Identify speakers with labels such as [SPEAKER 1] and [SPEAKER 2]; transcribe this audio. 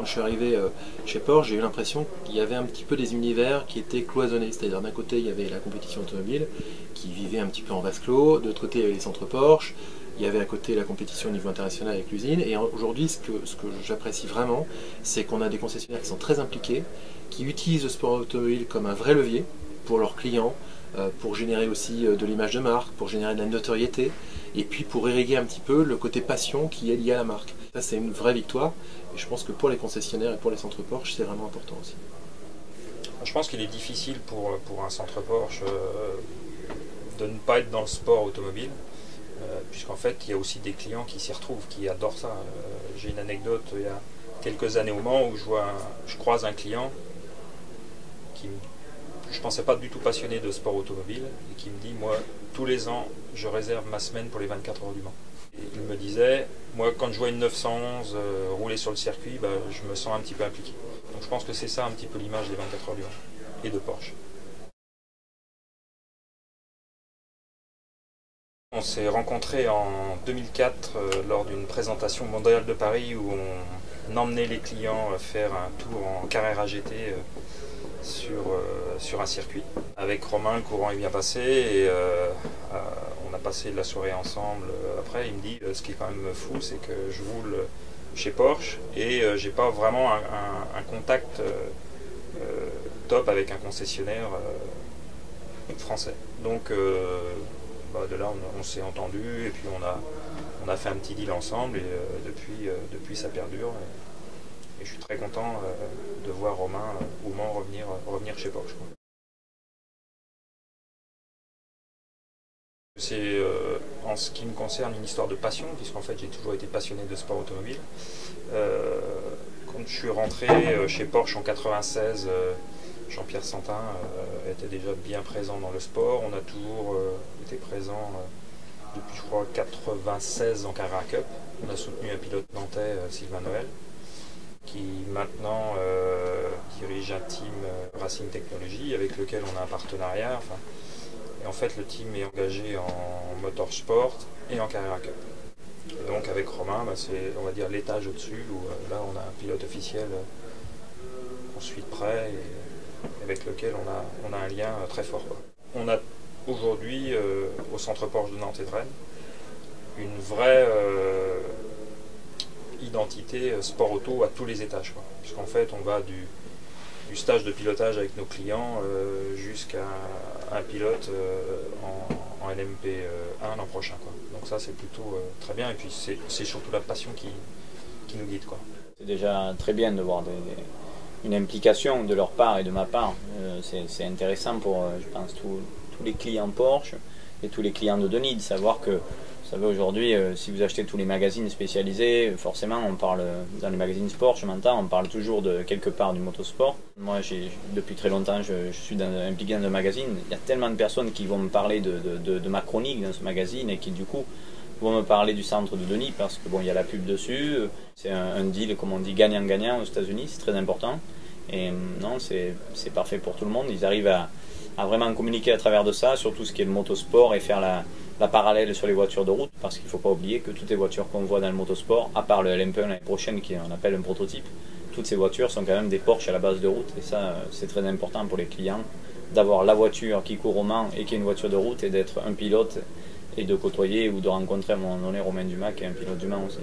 [SPEAKER 1] Quand je suis arrivé chez Porsche, j'ai eu l'impression qu'il y avait un petit peu des univers qui étaient cloisonnés. C'est-à-dire d'un côté, il y avait la compétition automobile qui vivait un petit peu en vase clos, de l'autre côté, il y avait les centres Porsche, il y avait à côté la compétition au niveau international avec l'usine. Et aujourd'hui, ce que j'apprécie vraiment, c'est qu'on a des concessionnaires qui sont très impliqués, qui utilisent le sport automobile comme un vrai levier pour leurs clients, pour générer aussi de l'image de marque, pour générer de la notoriété, et puis pour irriguer un petit peu le côté passion qui est lié à la marque. Ça, c'est une vraie victoire, et je pense que pour les concessionnaires et pour les centres Porsche, c'est vraiment important aussi.
[SPEAKER 2] Je pense qu'il est difficile pour un centre Porsche de ne pas être dans le sport automobile, puisqu'en fait, il y a aussi des clients qui s'y retrouvent, qui adorent ça. J'ai une anecdote, il y a quelques années au Mans, où je croise un client qui je ne pensais pas du tout passionné de sport automobile, et qui me dit, moi, tous les ans, je réserve ma semaine pour les 24 heures du Mans. Et il me disait, moi, quand je vois une 911 rouler sur le circuit, je me sens un petit peu impliqué. Donc je pense que c'est ça un petit peu l'image des 24 heures du Mans et de Porsche. On s'est rencontrés en 2004 lors d'une présentation mondiale de Paris où on emmenait les clients faire un tour en carrère AGT sur un circuit. Avec Romain, le courant est bien passé et on a passé la soirée ensemble. Après, il me dit, ce qui est quand même fou, c'est que je roule chez Porsche et j'ai pas vraiment un contact top avec un concessionnaire français. Donc de là, on s'est entendu et puis on a fait un petit deal ensemble et depuis ça perdure. Et je suis très content de voir Romain au Mans revenir chez Porsche. C'est en ce qui me concerne une histoire de passion, puisqu'en fait j'ai toujours été passionné de sport automobile. Quand je suis rentré chez Porsche en 96, Jean-Pierre Santin était déjà bien présent dans le sport. On a toujours été présent depuis, je crois, 96 en Carrera Cup. On a soutenu un pilote nantais, Sylvain Noël, qui maintenant dirige un team Racing Technology avec lequel on a un partenariat. Et en fait, le team est engagé en motorsport et en Carrera Cup. Et donc avec Romain, c'est, on va dire, l'étage au-dessus, où là on a un pilote officiel qu'on suit de près et avec lequel on a un lien très fort. On a aujourd'hui au centre Porsche de Nantes et de Rennes une vraie identité sport auto à tous les étages, puisqu'en fait on va du stage de pilotage avec nos clients jusqu'à un pilote en LMP1 l'an prochain. Donc ça c'est plutôt très bien, et puis c'est surtout la passion qui nous guide.
[SPEAKER 3] C'est déjà très bien de voir une implication de leur part et de ma part. C'est intéressant pour, je pense, tous les clients Porsche et tous les clients de Denis, de savoir que, vous savez, aujourd'hui, si vous achetez tous les magazines spécialisés, forcément, on parle, dans les magazines sport, je m'entends, on parle toujours de quelque part du motosport. Moi, depuis très longtemps, je suis impliqué dans un magazine. Il y a tellement de personnes qui vont me parler de ma chronique dans ce magazine et qui, du coup, vont me parler du centre de Denis parce que bon, il y a la pub dessus. C'est un deal, comme on dit, gagnant-gagnant aux États-Unis, c'est très important. Et non, c'est parfait pour tout le monde. Ils arrivent à vraiment communiquer à travers de ça, sur tout ce qui est le motosport, et faire la parallèle sur les voitures de route, parce qu'il ne faut pas oublier que toutes les voitures qu'on voit dans le motosport, à part le LMP1 l'année prochaine, qui on appelle un prototype, toutes ces voitures sont quand même des Porsche à la base de route, et ça c'est très important pour les clients, d'avoir la voiture qui court au Mans et qui est une voiture de route, et d'être un pilote et de côtoyer ou de rencontrer à un moment donné Romain Dumas qui est un pilote du Mans aussi.